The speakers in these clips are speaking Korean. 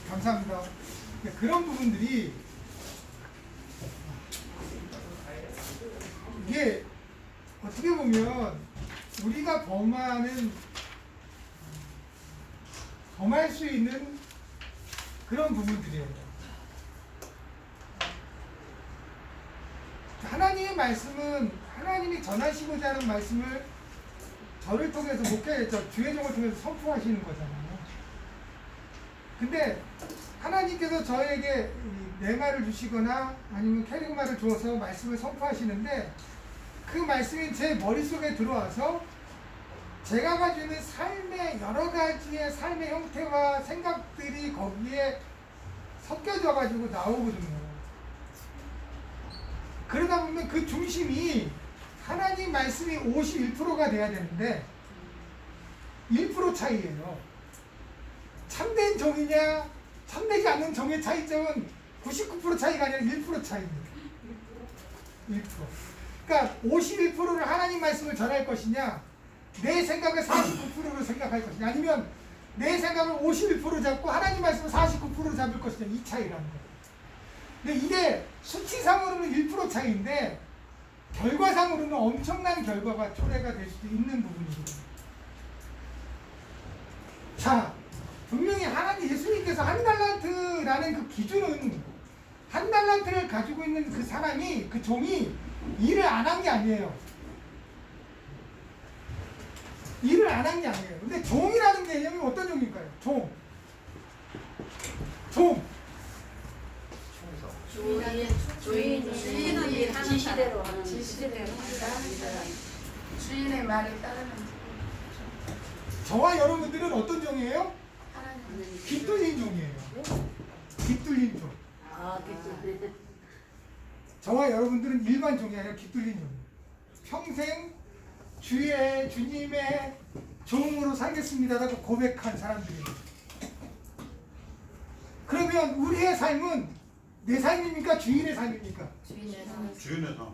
감사합니다. 그런 부분들이 이게 어떻게 보면 우리가 범할 수 있는 그런 부분들이에요. 하나님의 말씀은 하나님이 전하시고자 하는 말씀을 저를 통해서 주혜종을 통해서 선포하시는 거잖아요. 근데 하나님께서 저에게 뇌마를 주시거나 아니면 캐리그마를 주어서 말씀을 선포하시는데 그 말씀이 제 머릿속에 들어와서 제가 가지고 있는 삶의 여러 가지의 삶의 형태와 생각들이 거기에 섞여져 가지고 나오거든요. 그러다 보면 그 중심이 하나님 말씀이 51%가 돼야 되는데 1% 차이예요. 참된 정이냐 참되지 않는 정의 차이점은 99% 차이가 아니라 1% 차이입니다. 1%. 그러니까 51%를 하나님 말씀을 전할 것이냐 내 생각을 49%로 생각할 것이냐 아니면 내 생각을 51% 잡고 하나님 말씀을 49%로 잡을 것이냐 이 차이라는 거예요. 근데 이게 수치상으로는 1% 차이인데 결과상으로는 엄청난 결과가 초래가 될 수도 있는 부분입니다. 자, 분명히 하나님 예수님께서 한 달란트라는 그 기준은 한 달란트를 가지고 있는 그 사람이 그 종이 일을 안 한 게 아니에요. 일을 안 한 게 아니에요. 근데 종이라는 개념이 어떤 종일까요? 종. 주인이 지시대로 하는 주인의 말에 따르는 저와 여러분들은 어떤 종이에요? 깃 뚫린 종이에요. 깃 뚫린 종. 저와 여러분들은 일반 종이 아니라 깃 뚫린 종. 평생 주님의 종으로 살겠습니다라고 고백한 사람들이에요. 그러면 우리의 삶은 내 삶입니까? 주인의 삶입니까? 주인의 삶.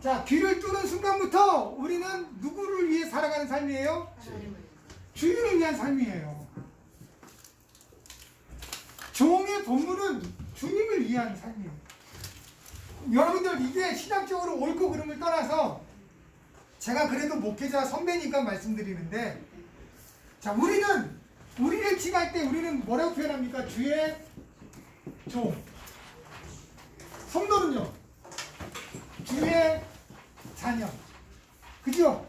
자, 귀를 뚫은 순간부터 우리는 누구를 위해 살아가는 삶이에요? 주인을 위한 삶이에요. 종의 본문은 주님을 위한 삶이에요. 여러분들 이게 신학적으로 옳고 그름을 떠나서 제가 그래도 목회자 선배니까 말씀드리는데 자, 우리를 칭할 때 우리는 뭐라고 표현합니까? 주의 종. 성도는요? 주의 자녀. 그죠?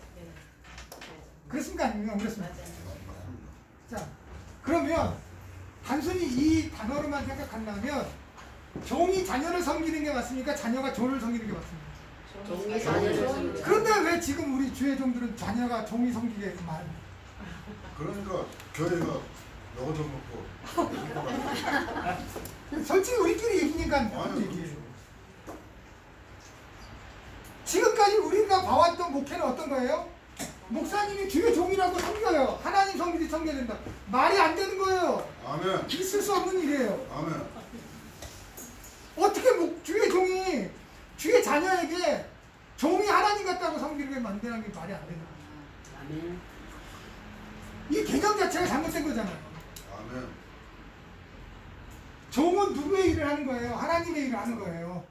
그렇습니까? 아니면 그렇습니까? 자, 그러면 단순히 이 단어로만 생각한다면 종이 자녀를 섬기는 게 맞습니까? 자녀가 종을 섬기는 게 맞습니까? 종이 자녀를 섬기는. 그런데 왜 지금 우리 주의 종들은 자녀가 종이 섬기게 말? 그러니까 교회가 너거저 먹고 솔직히 우리끼리 얘기니까 아니, 얘기해요. 지금까지 우리가 봐왔던 목회는 어떤 거예요? 목사님이 주의 종이라고 섬겨요. 하나님 섬기지 섬겨야 된다. 말이 안 되는 거예요. 아멘. 있을 수 없는 일이에요. 아멘. 어떻게 주의 종이 주의 자녀에게 종이 하나님 같다고 섬기는 게 만드는 게 말이 안 되는 거예요. 이 개념 자체가 잘못된 거잖아요. 아멘. 종은 누구의 일을 하는 거예요? 하나님의 일을 하는 거예요.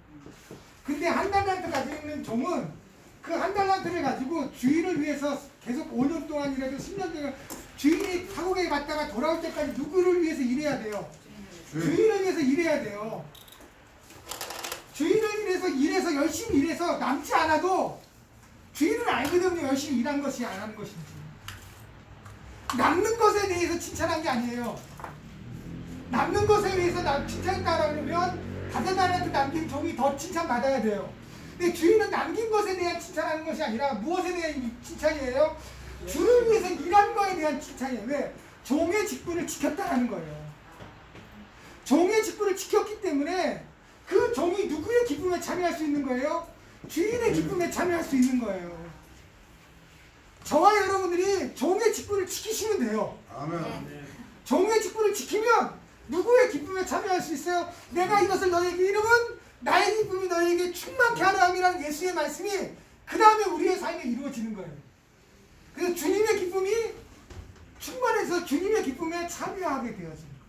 근데 한 달란트 가지고 있는 종은 그 한 달란트를 가지고 주인을 위해서 계속 5년 동안이라도 10년 동안 주인이 타국에 갔다가 돌아올 때까지 누구를 위해서 일해야 돼요? 주인을 위해서 일해야 돼요. 주인을 위해서 일해서 열심히 일해서 남지 않아도 주인은 알거든요. 열심히 일한 것이 안 하는 것인지. 남는 것에 대해서 칭찬한 게 아니에요. 남는 것에 대해서 칭찬했다라고 하면 다른 달란트 남긴 종이 더 칭찬받아야 돼요. 근데 주인은 남긴 것에 대한 칭찬하는 것이 아니라 무엇에 대한 칭찬이에요? 주를 위해서 일한 거에 대한 칭찬이에요. 왜? 종의 직분을 지켰다는 거예요. 종의 직분을 지켰기 때문에 그 종이 누구의 기쁨에 참여할 수 있는 거예요? 주인의 기쁨에 참여할 수 있는 거예요. 저와 여러분들이 종의 직분을 지키시면 돼요. 아멘. 종의 직분을 지키면 누구의 기쁨에 참여할 수 있어요? 내가 이것을 너에게 이루면 나의 기쁨이 너에게 충만케 하라 함이라는 예수의 말씀이 그 다음에 우리의 삶에 이루어지는 거예요. 그래서 주님의 기쁨이 충만해서 주님의 기쁨에 참여하게 되어집니다.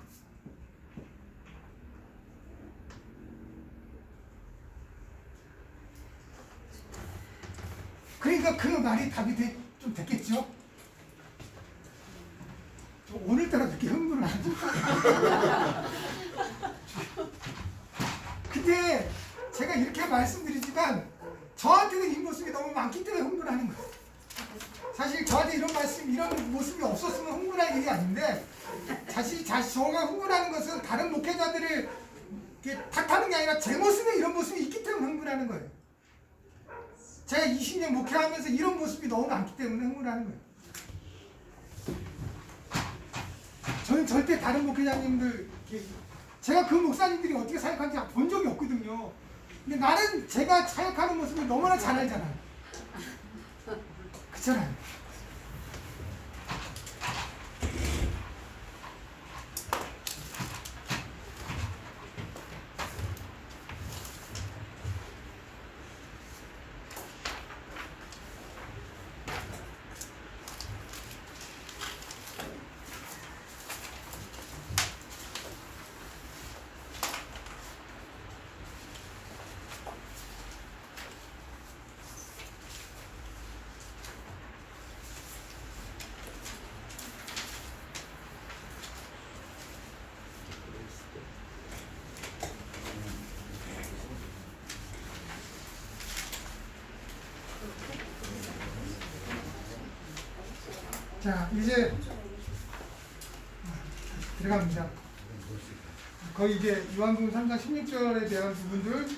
그러니까 그 말이 답이 좀 됐겠죠? 오늘따라 그렇게 흥분을 하지. 근데 제가 이렇게 말씀드리지만 저한테는 이 모습이 너무 많기 때문에 흥분하는 거예요. 사실 저한테 이런 모습이 없었으면 흥분할 일이 아닌데 저가 흥분하는 것은 다른 목회자들을 이렇게 탓하는 게 아니라 제 모습에 이런 모습이 있기 때문에 흥분하는 거예요. 제가 20년 목회하면서 이런 모습이 너무 많기 때문에 흥분하는 거예요. 저는 절대 다른 목회자님들 제가 그 목사님들이 어떻게 사역하는지 본 적이 없거든요. 근데 나는 제가 사역하는 모습을 너무나 잘 알잖아요. 그렇잖아요. 자, 이제 들어갑니다. 거의 이제 요한복음 3장 16절에 대한 부분들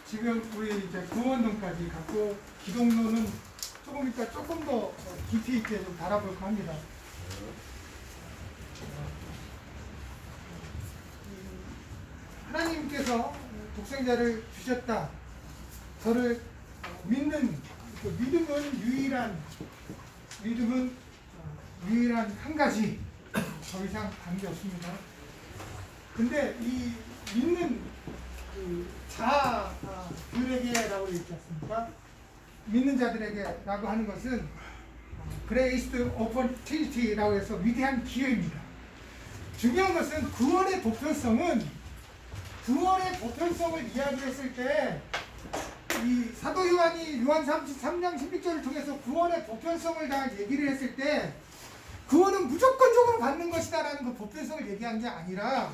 지금 우리 이제 구원론까지 갖고 기독론은 조금 이따 조금 더 깊이 있게 좀 달아볼까 합니다. 하나님께서 독생자를 주셨다. 저를 믿는 믿음은 유일한 한 가지, 더 이상 관계 없습니다. 근데 이 믿는 그 자들에게라고 있지 않습니까? 믿는 자들에게라고 하는 것은 Graced Opportunity라고 해서 위대한 기회입니다. 중요한 것은 구원의 보편성을 이야기했을 때 이 사도 요한이 요한 3장 16절을 통해서 구원의 보편성을 다 얘기를 했을 때 구원은 무조건적으로 받는 것이다라는 그 보편성을 얘기한 게 아니라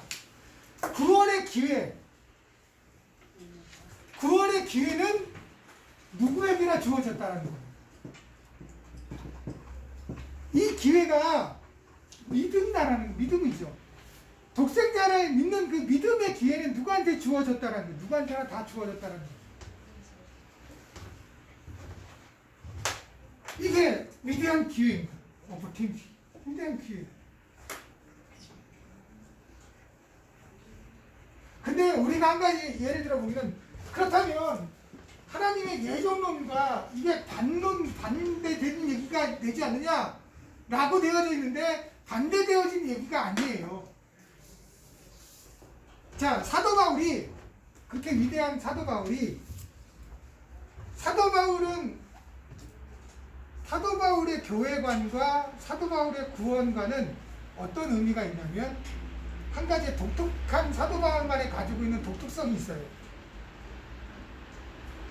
구원의 기회는 누구에게나 주어졌다는 거예요. 이 기회가 믿음이죠. 독생자를 믿는 그 믿음의 기회는 누구한테 주어졌다는 거예요. 누구한테나 다 주어졌다는 거예요. 이게 위대한 기회입니다. opportunity. 위대한 기회. 근데 우리가 한 가지 예를 들어 보면 그렇다면 하나님의 예정론과 이게 반대되는 얘기가 되지 않느냐라고 되어져 있는데 반대되어진 얘기가 아니에요. 자, 사도 바울이 그렇게 위대한 사도 바울의 교회관과 사도 바울의 구원관은 어떤 의미가 있냐면 한 가지 독특한 사도 바울만이 가지고 있는 독특성이 있어요.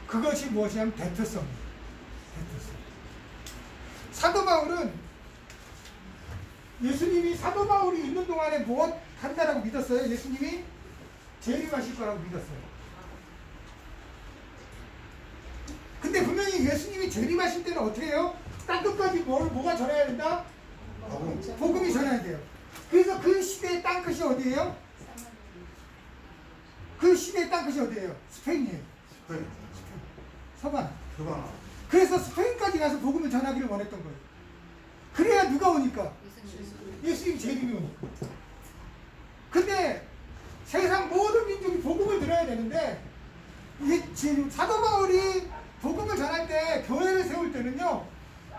그것이 무엇이냐면 대표성이에요. 사도 바울은 예수님이 사도 바울이 있는 동안에 무엇 한다라고 믿었어요? 예수님이 재림하실 거라고 믿었어요. 근데 분명히 예수님이 재림하실 때는 어떻게 해요? 땅끝까지 뭐가 전해야 된다? 복음이 전해야 돼요. 그래서 그 시대의 땅끝이 어디예요? 그 시대의 땅끝이 어디예요? 스페인이에요. 서바나. 그래서 스페인까지 가서 복음을 전하기를 원했던 거예요. 그래야 누가 오니까? 예수님이 재림이 오니까. 근데 세상 모든 민족이 복음을 들어야 되는데 지금 사도 바울이 복음을 전할 때 교회를 세울 때는요.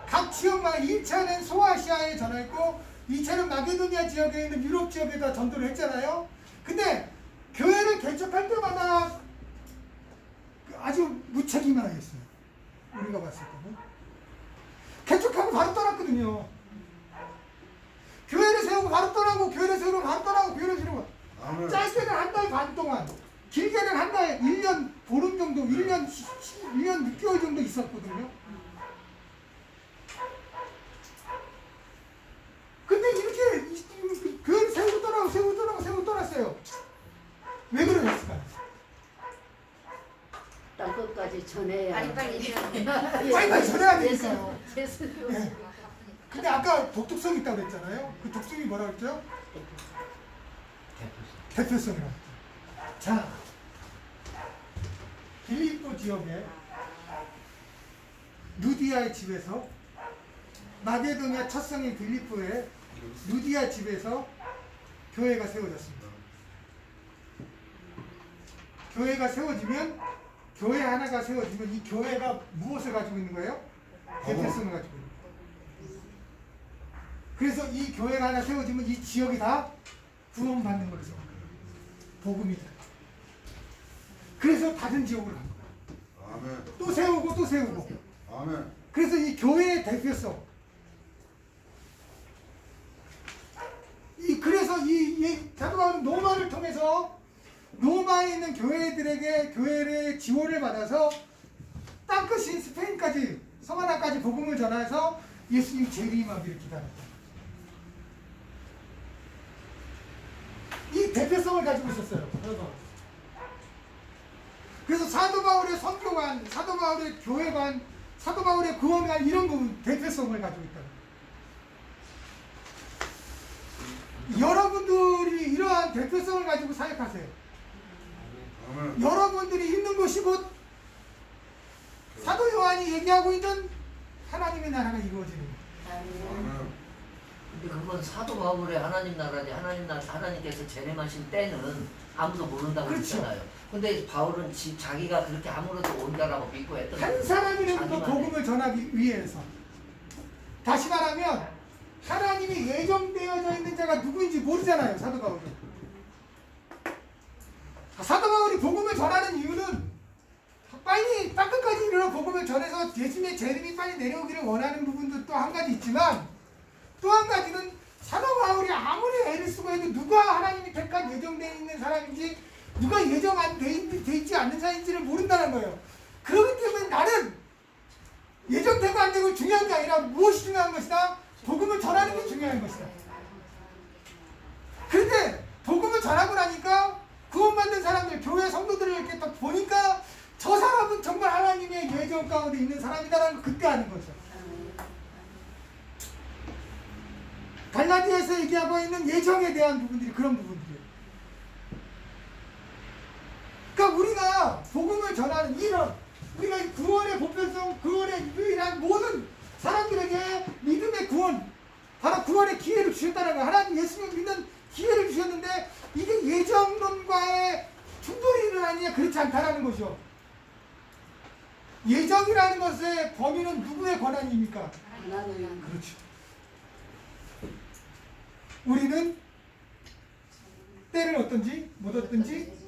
각 지역마다 1차는 소아시아에 전했고 2차는 마게도니아 지역에 있는 유럽 지역에다 전도를 했잖아요. 근데 교회를 개척할 때마다 아주 무책임하게 했어요. 우리가 봤을 때는. 개척하고 바로 떠났거든요. 교회를 세우고 바로 떠나고 교회를 세우고 바로 떠나고 교회를 세우고 짧게는 한 달 반 동안 길게는 한 달 1년 보름 정도 1년 6개월 정도 있었거든요. 전해야. 빨리빨리 빨리 전해야 되니까. 됐어요. 됐어요. 예. 근데 아까 독특성이 있다고 그랬잖아요. 그 독성이 뭐라고 했죠? 대표성이라고 했죠. 자, 빌립보 지역에 루디아의 집에서 마게도냐 첫 성인 빌립보의 루디아 집에서 교회가 세워졌습니다. 교회가 세워지면 교회 하나가 세워지면 이 교회가 무엇을 가지고 있는 거예요? 대표성을 가지고 있는 거예요. 그래서 이 교회가 하나 세워지면 이 지역이 다 구원받는 거죠. 복음이 다. 그래서 다른 지역으로 간 거예요. 아멘. 또 세우고 또 세우고. 아멘. 그래서 이 교회의 대표성. 그래서 이 사도 바울은 로마를 통해서 로마에 있는 교회들에게 교회의 지원을 받아서 땅끝인 스페인까지 섬 하나까지 복음을 전해서 예수님 재림하기를 기다렸다. 이 대표성을 가지고 있었어요. 그래서 사도 바울의 선교관, 사도 바울의 교회관, 사도 바울의 구원관 이런 부분 대표성을 가지고 있다. 여러분들이 이러한 대표성을 가지고 사역하세요. 아멘. 여러분들이 있는 곳이 곧 사도 요한이 얘기하고 있는 하나님의 나라가 이루어지는 거예요. 아멘. 근데 그건 사도 바울의 하나님 나라니 하나님께서 재림하신 때는 아무도 모른다고 그렇죠. 했잖아요. 근데 바울은 자기가 그렇게 아무래도 온다라고 믿고 했던 한 사람이라도 자기만의- 복음을 전하기 위해서. 다시 말하면 하나님이 예정되어져 있는 자가 누구인지 모르잖아요. 사도 바울은. 사도 바울이 복음을 전하는 이유는 빨리 땅끝까지 이르러 복음을 전해서 예수님의 재림이 빨리 내려오기를 원하는 부분도 또 한 가지 있지만 또 한 가지는 사도 바울이 아무리 애를 쓰고 해도 누가 하나님이 택한 예정되어 있는 사람인지 누가 예정 안 돼 있지 않는 사람인지를 모른다는 거예요. 그렇기 때문에 나는 예정되고 안 되고 중요한 게 아니라 무엇이 중요한 것이다? 복음을 전하는 게 중요한 것이다. 그런데 복음을 전하고 나니까 구원받는 사람들, 교회 성도들을 이렇게 딱 보니까 저 사람은 정말 하나님의 예정 가운데 있는 사람이다라는 걸 그때 아는 거죠. 갈라디아에서 얘기하고 있는 예정에 대한 부분들이 그런 부분들이에요. 그러니까 우리가 복음을 전하는 이런 우리가 이 구원의 보편성, 구원의 유일한 모든 사람들에게 믿음의 구원, 바로 구원의 기회를 주셨다는 거예요. 하나님 예수님 믿는 기회를 주셨는데 이게 예정론과의 충돌이 일어나느냐 그렇지 않다라는 거죠. 예정이라는 것의 범위는 누구의 권한입니까? 하나님. 그렇죠. 우리는 때를 얻든지 못 얻든지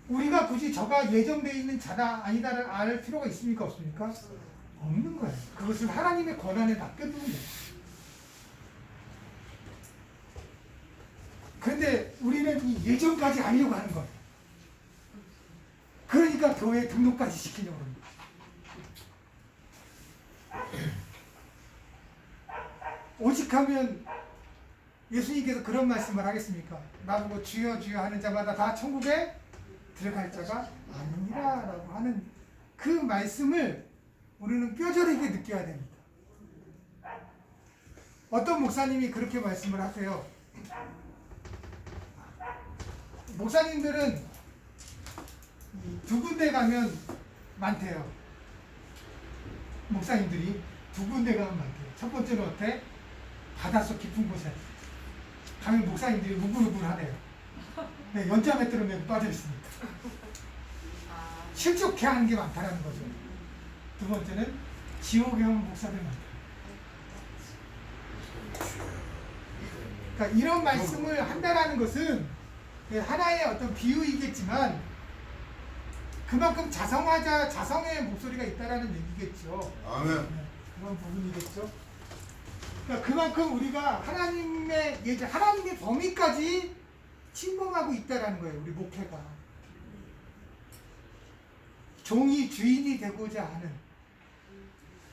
우리가 굳이 저가 예정되어 있는 자다 아니다를 알 필요가 있습니까? 없습니까? 없는 거예요. 그것을 하나님의 권한에 맡겨두는 거예요. 그런데 우리는 이 예정까지 알려고 하는 거예요. 그러니까 교회에 등록까지 시키려고 합니다. 오직하면 예수님께서 그런 말씀을 하겠습니까? 나보고 주여 주여 하는 자마다 다 천국에 들어갈 자가 아니니라 라고 하는 그 말씀을 우리는 뼈저리게 느껴야 됩니다. 어떤 목사님이 그렇게 말씀을 하세요. 목사님들은 두 군데 가면 많대요. 목사님들이 두 군데 가면 많대요. 첫 번째는 어때? 바닷속 깊은 곳에 가면 목사님들이 우글우글하네요. 네, 연자매 들으면 빠져있으니까. 실족해 하는 게 많다라는 거죠. 두 번째는 지옥에 오는 목사들 많다. 그러니까 이런 말씀을 한다라는 것은 하나의 어떤 비유이겠지만 그만큼 자성의 목소리가 있다라는 얘기겠죠. 아멘. 네, 그런 부분이겠죠. 그러니까 그만큼 우리가 하나님의 예정, 하나님의 범위까지 침범하고 있다라는 거예요. 우리 목회가 종이 주인이 되고자 하는,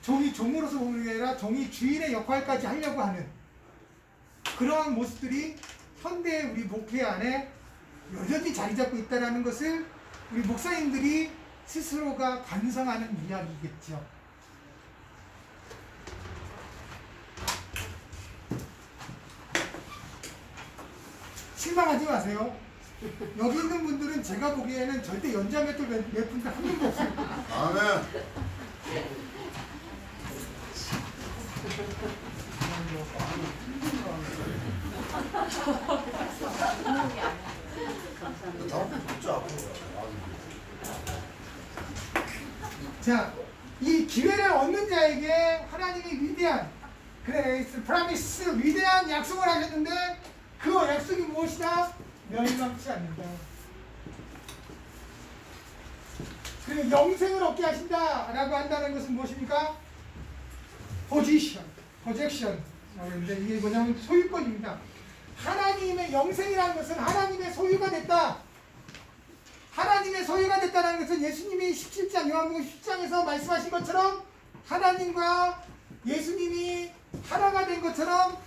종이 종으로서 보는 게 아니라 종이 주인의 역할까지 하려고 하는 그러한 모습들이 현대 우리 목회 안에 여전히 자리 잡고 있다라는 것을 우리 목사님들이 스스로가 반성하는 이야기겠죠. 실망하지 마세요. 여기 있는 분들은 제가 보기에는 절대 연장했던 몇 분들 한 명도 없어요. 아멘. 다음 진짜 앞으로. 자, 이 기회를 얻는 자에게 하나님이 위대한 그레이스, 프라미스, 위대한 약속을 하셨는데 그 약속이 무엇이다? 멸망치 않는다. 그리고 영생을 얻게 하신다라고 한다는 것은 무엇입니까? 포지션, 프로젝션. 그런데 이게 뭐냐면 소유권입니다. 하나님의 영생이라는 것은 하나님의 소유가 됐다. 하나님의 소유가 됐다는 것은 예수님이 17장, 요한복음 10장에서 말씀하신 것처럼 하나님과 예수님이 하나가 된 것처럼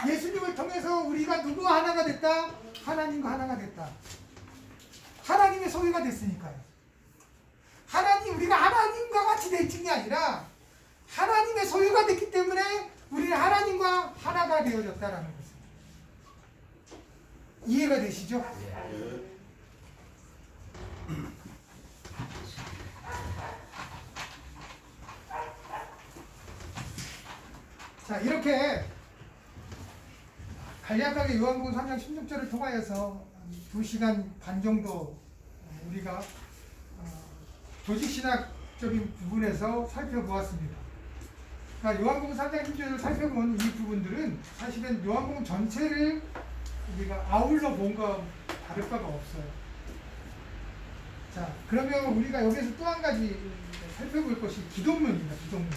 예수님을 통해서 우리가 누구와 하나가 됐다? 하나님과 하나가 됐다. 하나님의 소유가 됐으니까요. 우리가 하나님과 같이 돼 있는 게 아니라 하나님의 소유가 됐기 때문에 우리는 하나님과 하나가 되어졌다라는 것입니다. 이해가 되시죠? 자, 이렇게 간략하게 요한복음 3장 16절을 통하여서 2시간 반 정도 우리가 조직신학적인 부분에서 살펴보았습니다. 그러니까 요한복음 3장 16절을 살펴본 이 부분들은 사실은 요한복음 전체를 우리가 아울러 본 거 다를 바가 없어요. 자, 그러면 우리가 여기서 또 한 가지 살펴볼 것이 기독론입니다. 기독론.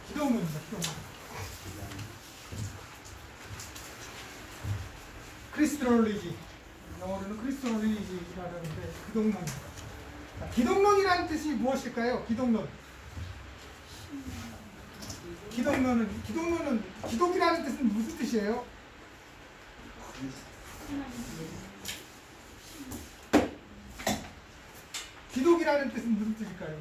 기독론입니다. 기독론. 크리스토롤리지, 영어로는 크리스토롤리지라는데 기독론. 기독론이라는 뜻이 무엇일까요? 기독론. 기독론은 기독이라는 뜻은 무슨 뜻이에요? 기독이라는 뜻은 무슨 뜻일까요?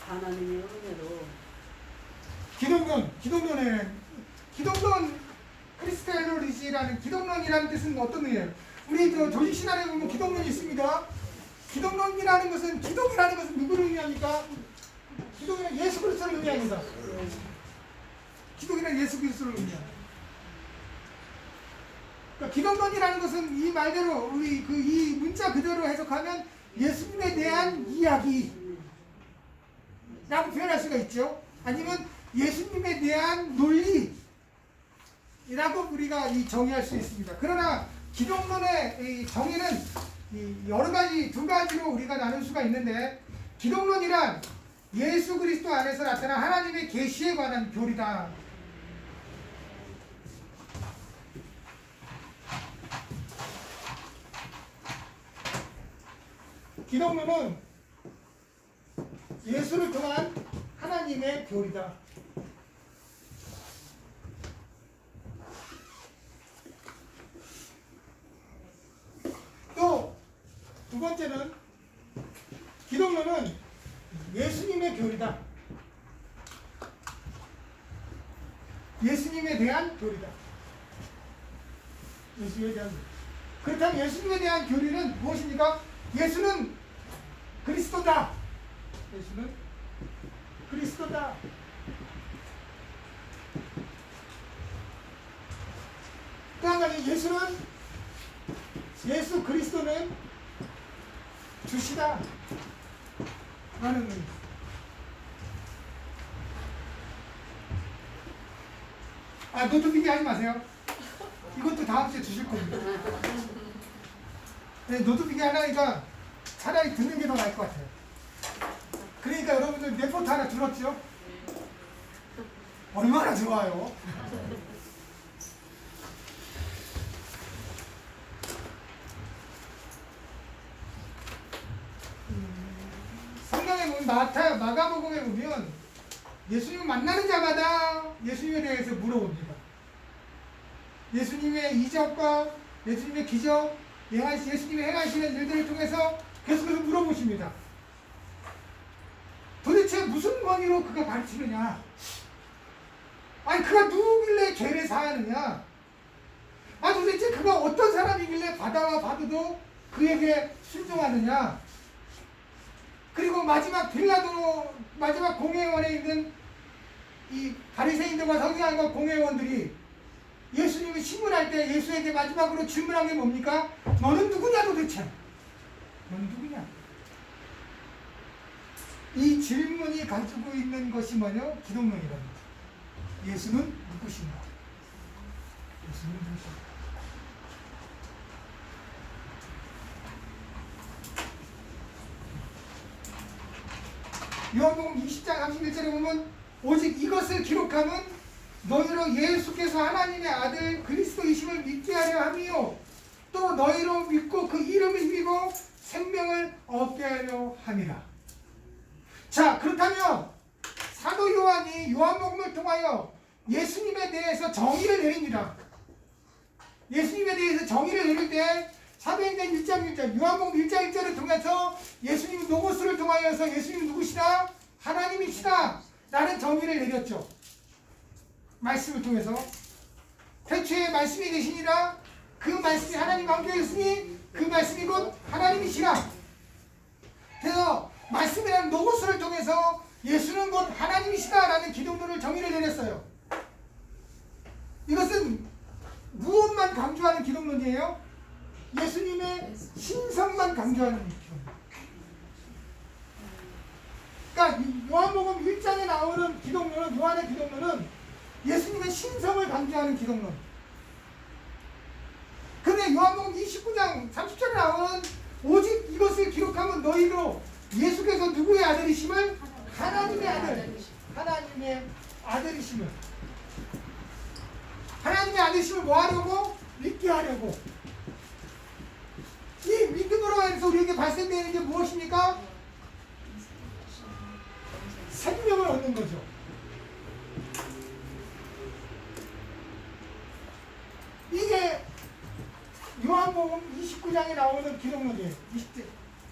하나님의 은혜로 기독론 크리스토롤리지라는 기독론이라는 뜻은 어떤 의미예요? 우리 조직신학에 보면 기독론이 있습니다. 기독론이라는 것은 기독이라는 것은 누구를 의미합니까? 기독이란 예수 그리스도를 의미합니다. 기독이란 예수 그리스도를 의미합니다. 그러니까 기독론이라는 것은 이 말대로 우리 이 문자 그대로 해석하면 예수님에 대한 이야기라고 표현할 수가 있죠. 아니면 예수님에 대한 논리라고 우리가 정의할 수 있습니다. 그러나 기독론의 이 정의는 여러 가지, 두 가지로 우리가 나눌 수가 있는데, 기독론이란 예수 그리스도 안에서 나타난 하나님의 계시에 관한 교리다. 기독론은 예수를 통한 하나님의 교리다. 또 두 번째는 기독론은 예수님의 교리다. 예수님에 대한 교리다. 예수님에 대한 교리. 그렇다면 예수님에 대한 교리는 무엇입니까? 예수는 그리스도다. 예수는 그리스도다. 또 한 가지, 예수 그리스도는 주시다 라는 의미. 아, 노트북이 하지 마세요. 이것도 다음 주에 주실 겁니다. 네, 노트북이 하나니까 차라리 듣는 게 더 나을 것 같아요. 그러니까 여러분들 레포트 하나 들었죠? 얼마나 좋아요. 성경에 보면 마가복음에 보면 예수님 만나는 자마다 예수님에 대해서 물어봅니다. 예수님의 이적과 예수님의 기적, 예수님이 행하시는 일들을 통해서 계속해서 물어보십니다. 도대체 무슨 권위로 그가 가르치느냐? 아니 그가 누구길래 죄를 사하느냐? 아 도대체 그가 어떤 사람이길래 바다와 바다도 그에게 순종하느냐? 그리고 마지막 공회원에 있는 이 바리새인들과 서기관과 공회원들이 예수님을 신문할 때 예수에게 마지막으로 질문한 게 뭡니까? 너는 누구냐 도대체? 너는 누구냐? 이 질문이 가지고 있는 것이 뭐냐? 기독론이랍니다. 예수는 누구신가? 예수는 누구신가? 요한복음 20장 31절에 보면 오직 이것을 기록함은 너희로 예수께서 하나님의 아들 그리스도이심을 믿게 하려 함이요 또 너희로 믿고 그 이름을 힘입어 생명을 얻게 하려 함이라. 자, 그렇다면 사도 요한이 요한복음을 통하여 예수님에 대해서 정의를 내립니다. 예수님에 대해서 정의를 내릴 때 사도행전 1장 1절, 요한복음 1장 1절을 통해서 예수님 노고스를 통하여서 예수님 누구시다? 하나님이시다 라는 정의를 내렸죠. 말씀을 통해서 태초에 말씀이 계시니라 그 말씀이 하나님과 함께 있으니 그 말씀이 곧 하나님이시라. 그래서 말씀이라는 노고스를 통해서 예수는 곧 하나님이시다 라는 기독론을 정의를 내렸어요. 이것은 무엇만 강조하는 기독론이에요? 예수님의 신성만 강조하는 기독론. 그러니까 요한복음 1장에 나오는 기독론은, 요한의 기독론은 예수님의 신성을 강조하는 기독론. 근데 요한복음 29장 30절에 나오는 오직 이것을 기록하면 너희로 예수께서 누구의 아들이심을? 하나님의 아들. 하나님의 아들이심을. 하나님의 아들이심을 뭐 하려고? 믿게 하려고. 이 믿음으로 해서 우리에게 발생되는 게 무엇입니까? 생명을 얻는 거죠. 이게 요한복음 29장에 나오는 기독론이에요.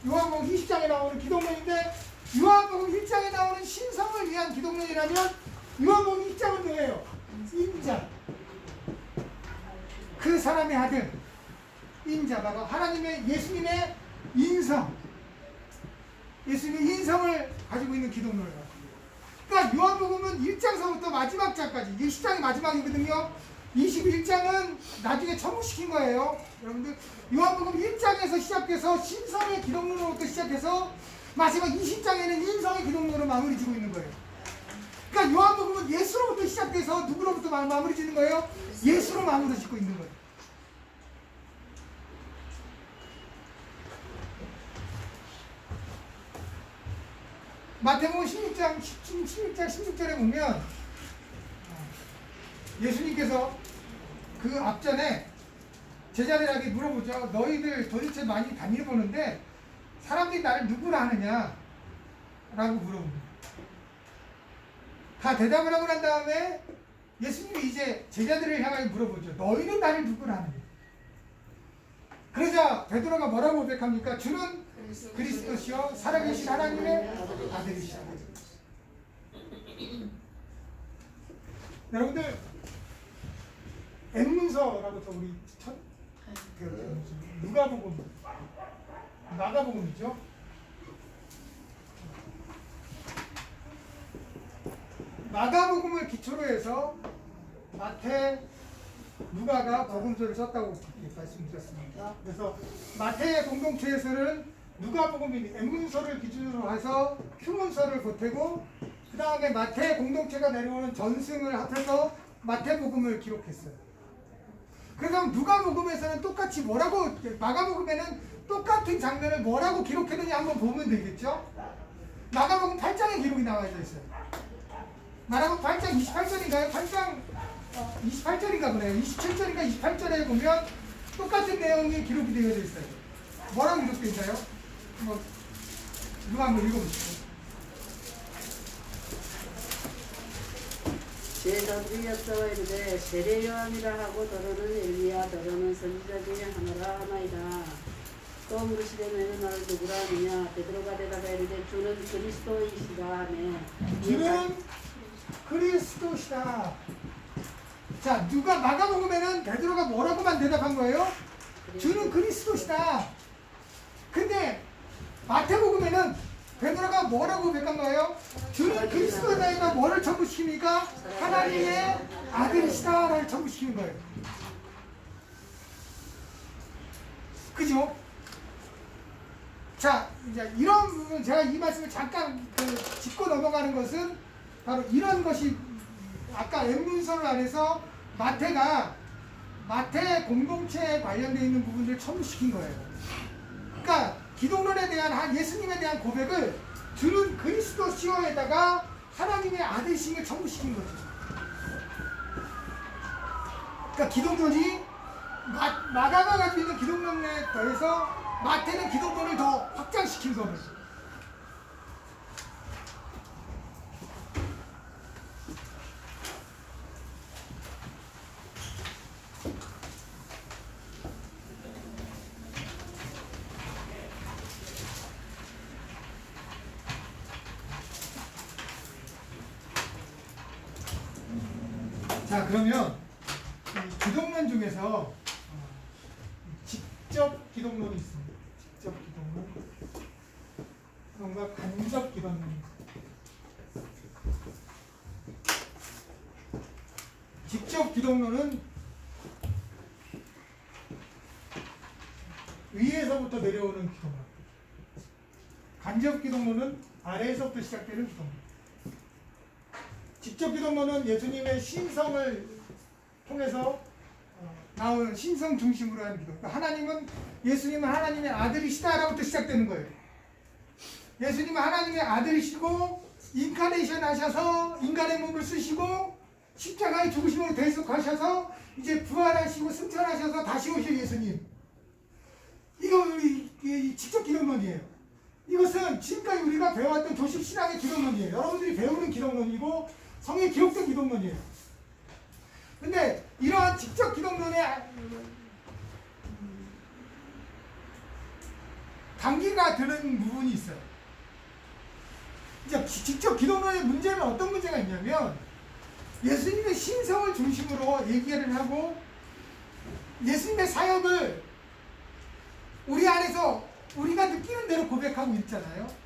요한복음 20장에 나오는 기독론인데 요한복음 1장에 나오는 신성을 위한 기독론이라면 요한복음 2장은 뭐예요? 인자. 그 사람의 아들. 인자. 바로 하나님의 예수님의 인성. 예수님의 인성을 가지고 있는 기독론이에요. 그러니까 요한복음은 1장서부터 마지막 장까지 20장이 마지막이거든요. 21장은 나중에 첨부시킨 거예요. 여러분들 요한복음 1장에서 시작해서 신성의 기독론으로부터 시작해서 마지막 20장에는 인성의 기독론으로 마무리 지고 있는 거예요. 그러니까 요한복음은 예수로부터 시작돼서 누구로부터 마무리 짓는 거예요? 예수로 마무리 짓고 있는 거예요. 마태복음 16장 16절에 보면 예수님께서 그 앞전에 제자들에게 물어보죠. 너희들 도대체 많이 다니보는데 사람들이 나를 누구라 하느냐? 라고 물어봅니다. 다 대답을 하고 난 다음에 예수님이 이제 제자들을 향하여 물어보죠. 너희는 나를 누구라 하느냐? 그러자 베드로가 뭐라고 고백합니까? 주는 그리스도시요 살아계신 하나님의 아들이시다. 여러분들 엠문서라고 또 우리 누가복음, 마가복음이죠. 마가복음을 기초로 해서 마태, 누가가 복음서를 썼다고 말씀드렸습니다. 그래서 마태의 공동체에서는 누가복음이 M문서를 기준으로 해서 Q문서를 보태고 그 다음에 마태 공동체가 내려오는 전승을 합해서 마태복음을 기록했어요. 그래서 누가복음에서는 똑같이 뭐라고, 마가복음에는 똑같은 장면을 뭐라고 기록했느냐 한번 보면 되겠죠. 마가복음 8장에 기록이 나와 있어요. 마가복음 8장 28절인가요? 8장 28절인가 보네요. 27절인가 28절에 보면 똑같은 내용이 기록이 되어 있어요. 뭐라고 기록되어 있나요? 누가 한번 읽어보시죠. 제자들이 여쭤와 이르되 세례 요한이라 하고 더러는 엘리야 더러는 선지자 중에 하나이다. 또 물으시되 너희는 나를 누구라 하느냐. 베드로가 대답하여 이르되 주는 그리스도이시다 하매 주는 그리스도시다. 자, 누가 마가복음에는 베드로가 뭐라고만 대답한 거예요? 주는 그리스도시다. 근데 마태복음에는 베드로가 뭐라고 고백한 거예요? 주는 그리스도다에다 뭐를 첨부시킵니까? 하나님의 아들이시다를 첨부시키는 거예요. 그죠? 자, 이제 이런 부분 제가 이 말씀을 잠깐 짚고 넘어가는 것은 바로 이런 것이 아까 M문서를 안에서 마태 공동체에 관련되어 있는 부분들을 첨부시킨 거예요. 그러니까 기독론에 대한 예수님에 대한 고백을 주는 그리스도시오에다가 하나님의 아들이심을 첨부시킨 거죠. 그러니까 기독론이 마가가 가지고 있는 기독론에 더해서 마태는 기독론을 더 확장시킨 거죠. 자, 그러면 이 기독론 중에서 직접 기독론이 있습니다. 직접 기독론, 그런가 간접 기독론이 있습니다. 직접 기독론은 위에서부터 내려오는 기독론, 간접 기독론은 아래에서부터 시작되는 기독론. 직접 기독론은 예수님의 신성을 통해서 나오는 신성 중심으로 하는 기독. 하나님은 예수님은 하나님의 아들이시다라고부터 시작되는 거예요. 예수님은 하나님의 아들이시고 인카네이션 하셔서 인간의 몸을 쓰시고 십자가의 죽으심으로 대속하셔서 이제 부활하시고 승천하셔서 다시 오실 예수님. 이거 이 직접 기독론이에요. 이것은 지금까지 우리가 배워왔던 조식 신앙의 기독론이에요. 여러분들이 배우는 기독론이고 성에 기록된 기독론이에요. 근데 이러한 직접 기독론에 단기가 드는 부분이 있어요. 이제 직접 기독론의 문제는 어떤 문제가 있냐면 예수님의 신성을 중심으로 얘기를 하고 예수님의 사역을 우리 안에서 우리가 느끼는 대로 고백하고 있잖아요.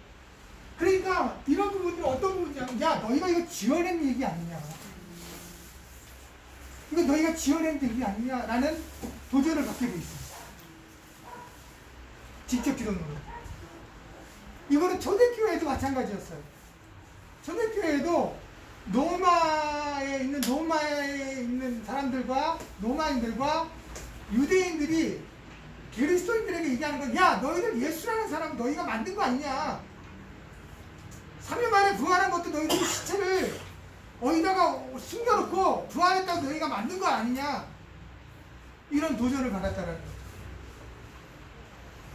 그러니까 이런 부분들은 어떤 부분이냐면 야, 너희가 이거 지어낸 얘기 아니냐, 이거 너희가 지어낸 얘기 아니냐라는 도전을 받게 돼 있습니다. 직접 기독론은. 이거는 초대교회에도 마찬가지였어요. 초대교회에도 로마에 있는 사람들과 로마인들과 유대인들이 그리스도인들에게 얘기하는 건 야, 너희들 예수라는 사람 너희가 만든 거 아니냐, 3일 만에 부활한 것도 너희들이 시체를 어디다가 숨겨놓고 부활했다고 너희가 만든 거 아니냐, 이런 도전을 받았다는 거예요.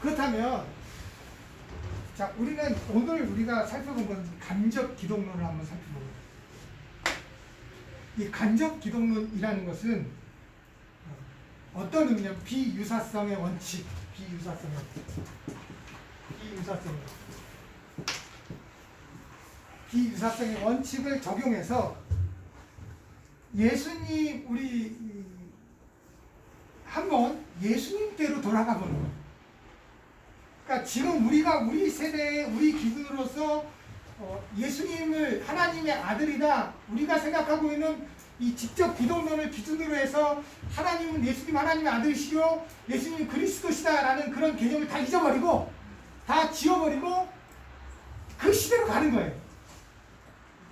그렇다면 자, 우리는 오늘 우리가 살펴본 건 간접 기독론을 한번 살펴보겠습니다. 이 간접 기독론이라는 것은 어떤 의미냐면 비유사성의 원칙, 비유사성의 원칙을 적용해서 예수님, 우리 한번 예수님께로 돌아가 보는 거예요. 그러니까 지금 우리 세대의 우리 기준으로서 예수님을 하나님의 아들이다, 우리가 생각하고 있는 이 직접 기독론을 기준으로 해서 하나님은 예수님 하나님의 아들이시고 예수님 그리스도시다라는 그런 개념을 다 잊어버리고 다 지워버리고 그 시대로 가는 거예요.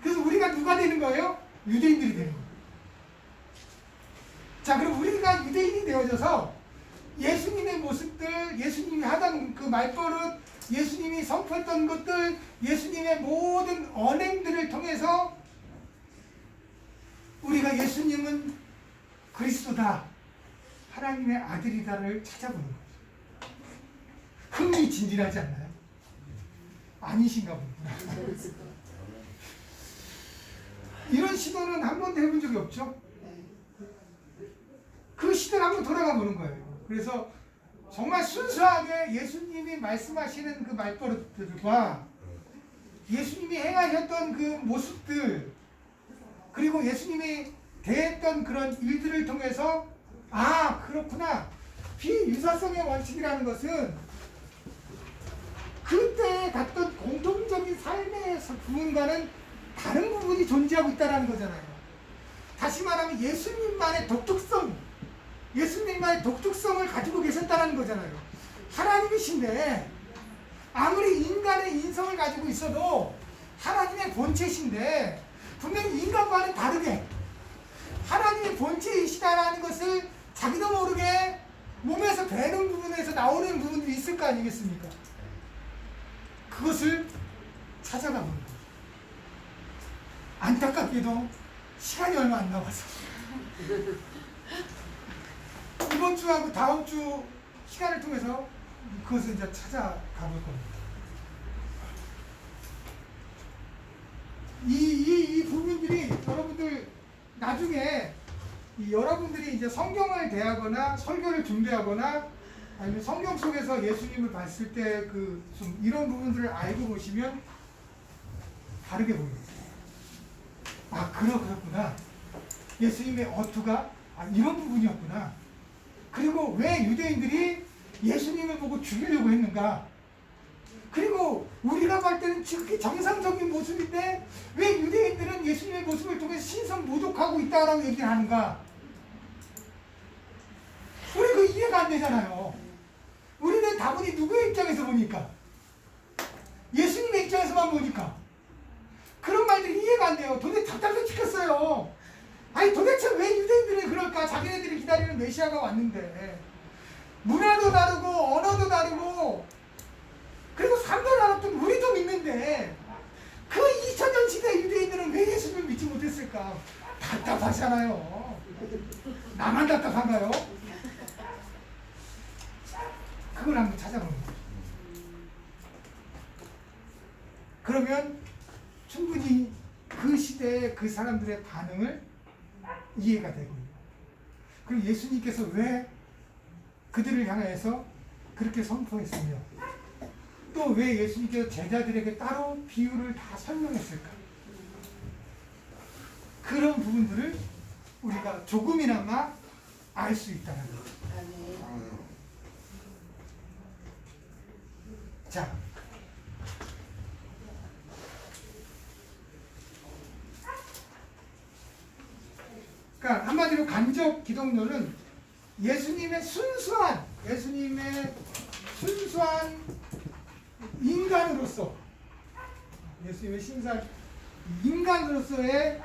그래서 우리가 누가 되는 거예요? 유대인들이 되는 거예요. 자, 그럼 우리가 유대인이 되어져서 예수님의 모습들, 예수님이 하던 그 말버릇, 예수님이 선포했던 것들, 예수님의 모든 언행들을 통해서 우리가 예수님은 그리스도다, 하나님의 아들이다를 찾아보는 거죠. 흥미진진하지 않나요? 아니신가 보구나. 이런 시도는 한 번도 해본 적이 없죠? 그 시대를 한번 돌아가 보는 거예요. 그래서 정말 순수하게 예수님이 말씀하시는 그 말버릇들과 예수님이 행하셨던 그 모습들, 그리고 예수님이 대했던 그런 일들을 통해서 아, 그렇구나. 비유사성의 원칙이라는 것은 그때 갔던 공통적인 삶의 부분과는 다른 부분이 존재하고 있다는 거잖아요. 다시 말하면 예수님만의 독특성, 예수님만의 독특성을 가지고 계셨다는 거잖아요. 하나님이신데 아무리 인간의 인성을 가지고 있어도 하나님의 본체신데 분명히 인간과는 다르게 하나님의 본체이시다라는 것을 자기도 모르게 몸에서 배는 부분에서 나오는 부분들이 있을 거 아니겠습니까? 그것을 찾아가 보는 거예요. 안타깝게도 시간이 얼마 안 남아서 이번 주하고 다음 주 시간을 통해서 그것을 이제 찾아가 볼 겁니다. 이 부분들이 여러분들 나중에 여러분들이 이제 성경을 대하거나 설교를 준비하거나 아니면 성경 속에서 예수님을 봤을 때 그 좀 이런 부분들을 알고 보시면 다르게 보입니다. 아, 그렇구나. 예수님의 어투가 이런 부분이었구나. 그리고 왜 유대인들이 예수님을 보고 죽이려고 했는가? 그리고 우리가 볼 때는 그게 정상적인 모습인데 왜 유대인들은 예수님의 모습을 통해서 신성 모독하고 있다라고 얘기를 하는가? 우리 그 이해가 안 되잖아요. 우리는 다분히 누구의 입장에서 보니까? 예수님의 입장에서만 보니까 그런 말들이 이해가 안 돼요. 도대체 답답해 죽겠어요. 아니 도대체 왜 유대인들이 그럴까? 자기네들이 기다리는 메시아가 왔는데 문화도 다르고 언어도 다르고 그리고 삶도 다르던 우리도 믿는데 그 2000년 시대 유대인들은 왜 예수님을 믿지 못했을까? 답답하잖아요. 나만 답답한가요? 그걸 한번 찾아보는 거죠. 그러면 충분히 그 시대의 그 사람들의 반응을 이해가 되고, 그리고 예수님께서 왜 그들을 향해서 그렇게 선포했으며 또 왜 예수님께서 제자들에게 따로 비유를 다 설명했을까? 그런 부분들을 우리가 조금이나마 알 수 있다는 거죠. 자, 그러니까 한마디로 간접 기독론은 예수님의 순수한 인간으로서, 예수님의 신선 인간으로서의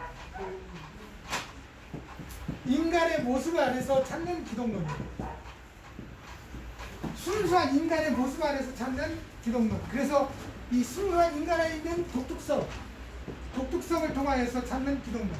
인간의 모습 안에서 찾는 기독론이에요. 순수한 인간의 모습 안에서 찾는 기독론. 그래서 이 순수한 인간 안에 있는 독특성을 통하여서 찾는 기독론.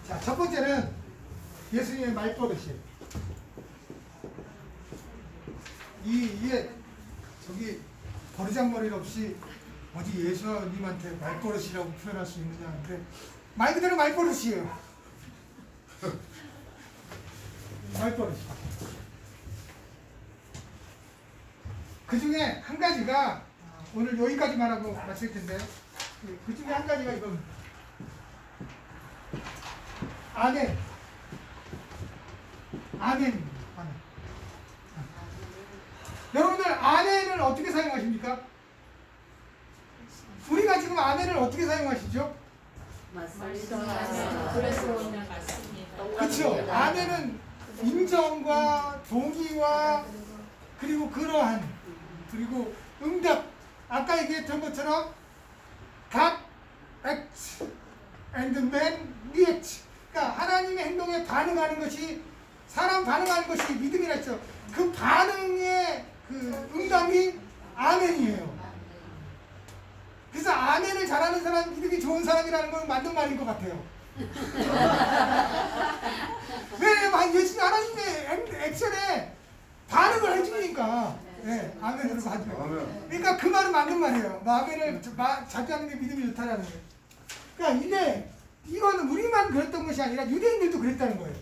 자, 첫 번째는 예수님의 말버릇이에요. 이게 저기 버르장머리 없이 어디 예수님한테 말버릇이라고 표현할 수 있느냐 하는데 말 그대로 말버릇이에요. 말버릇. 그 중에 한 가지가 오늘 여기까지만 하고 마칠 텐데 그 중에 한 가지가 이겁니다. 아멘. 아멘. 아멘. 여러분들 아멘을 어떻게 사용하십니까? 우리가 지금 아멘을 어떻게 사용하시죠? 맞습니다. 그래서 맞습니다. 그렇죠. 아멘은 인정과 동의와 그리고 그러한 그리고 응답 아까 얘기했던 것처럼 God acts and man reacts. 그러니까 하나님의 행동에 반응하는 것이 사람 반응하는 것이 믿음이라 했죠. 그 반응의 그 응답이 아멘이에요. 그래서 아멘을 잘하는 사람 믿음이 좋은 사람이라는 건 맞는 말인 것 같아요. 왜냐면 예수 하나님의 액션에 반응을 해주니까 네, 아멘으로 봐줘요. 아멘. 그러니까 그 말은 맞는 말이에요. 아멘을 자주 하는 게 믿음이 좋다라는 거예요. 그러니까 근데 이건 우리만 그랬던 것이 아니라 유대인들도 그랬다는 거예요.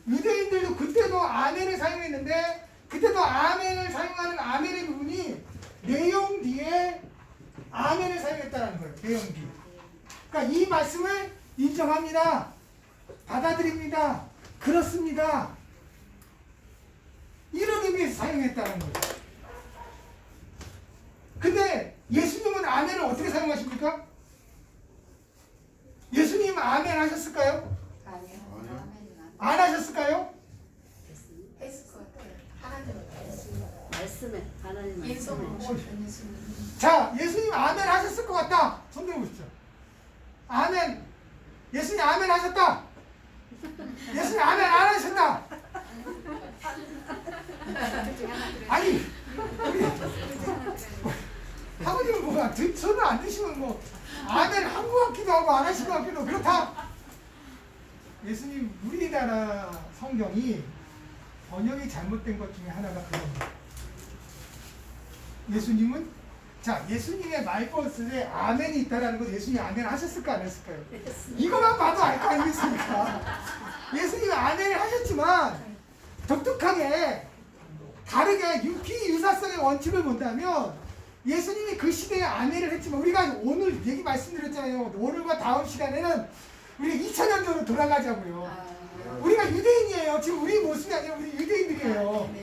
유대인들도 그때도 아멘을 사용했는데 그때도 아멘을 사용하는 아멘의 부분이 내용 뒤에 아멘을 사용했다는 거예요. 내용 뒤에. 그러니까 이 말씀을 인정합니다. 받아들입니다. 그렇습니다. 이런 의미에서 사용했다는 거예요. 근데 예수님은 아멘을 어떻게 사용하십니까? 예수님 아멘 하셨을까요? 안 하셨을까요? 했을 것 같아요. 하나님은 했습니다. 말씀에 하나님 예수 말씀에 자, 예수님 아멘 하셨을 것 같다. 손 들어보시죠. 아멘. 예수님 아멘 하셨다. 예수님 아멘 안 하셨다. 아니, 아버님은 뭐가 손을 안 드시면 뭐 아멘 한 것 같기도 하고 안 하신 것 같기도 하고 그렇다. 예수님 우리나라 성경이 번역이 잘못된 것 중에 하나가 그겁니다. 예수님은 자 예수님의 말버스에 아멘이 있다라는 것 예수님 아멘 하셨을까 안 했을까요? 이거만 봐도 알 거 아니겠습니까? 예수님 아멘을 하셨지만 독특하게 다르게 유사성의 원칙을 본다면 예수님이 그 시대에 아멘을 했지만 우리가 오늘 얘기 말씀드렸잖아요. 오늘과 다음 시간에는 우리 2000년 전으로 돌아가자고요. 우리가 유대인이에요. 지금 우리 모습이 아니라 우리 유대인들이에요.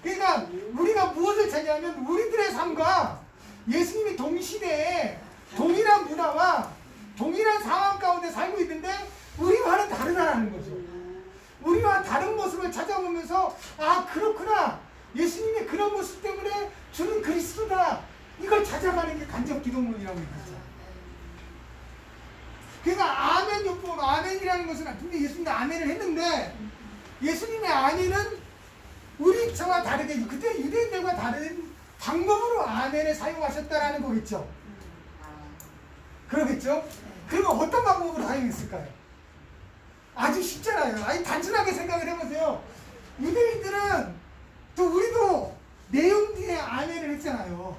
그러니까 우리가 무엇을 찾냐면 우리들의 삶과 예수님이 동시대에 동일한 문화와 동일한 상황 가운데 살고 있는데 우리와는 다르다는 거죠. 우리와 다른 모습을 찾아보면서 아 그렇구나. 예수님의 그런 모습 때문에 주는 그리스도다. 이걸 찾아가는 게 간접 기도문이라고 얘기하죠. 그러니까 아멘 요법, 아멘이라는 것은 근데 예수님이 아멘을 했는데 예수님의 아멘은 우리 저와 다르게 그때 유대인들과 다른 방법으로 아멘을 사용하셨다라는 거겠죠. 그러겠죠? 그러면 어떤 방법으로 사용했을까요? 아주 쉽잖아요. 아니 단순하게 생각을 해보세요. 유대인들은 또 우리도 내용 뒤에 아멘을 했잖아요.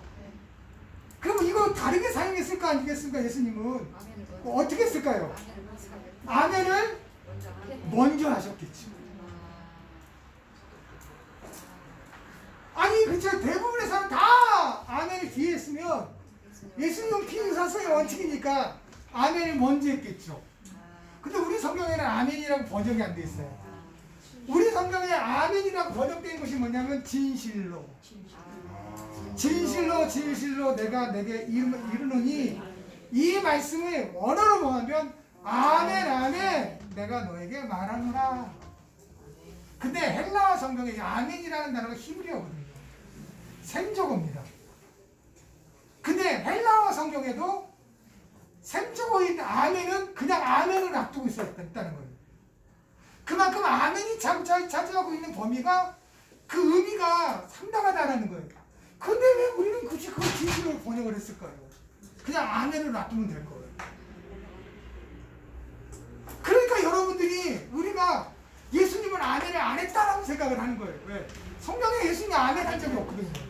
그럼 이거 다르게 사용했을 거 아니겠습니까? 예수님은 어떻게 했을까요? 아멘을 먼저 하셨겠죠. 아니 그쵸 대부분의 사람 다 아멘을 뒤에 했으면 예수님은 피의사성의 원칙이니까 아멘을 먼저 했겠죠. 근데 우리 성경에는 아멘이라고 번역이 안 돼 있어요. 우리 성경에 아멘이라고 번역된 것이 뭐냐면 진실로 진실로 내가 내게 이르노니 이 말씀을 원어로 뭐하면 아멘 내가 너에게 말하노라. 근데 헬라어 성경에 아멘이라는 단어가 히브리어거든요. 셈조어입니다. 근데 헬라어 성경에도 셈조어인 아멘은 그냥 아멘을 놔두고 있었다는 거예요. 그만큼 아멘이 차지하고 있는 범위가 그 의미가 상당하다는 거예요. 근데 왜 우리는 굳이 그걸 진실로 번역을 했을까요? 그냥 아멘을 놔두면 될 거예요. 그러니까 여러분들이 우리가 예수님은 아멘을 안 했다라고 생각을 하는 거예요. 왜? 성경에 예수님이 아멘 한 적이 없거든요.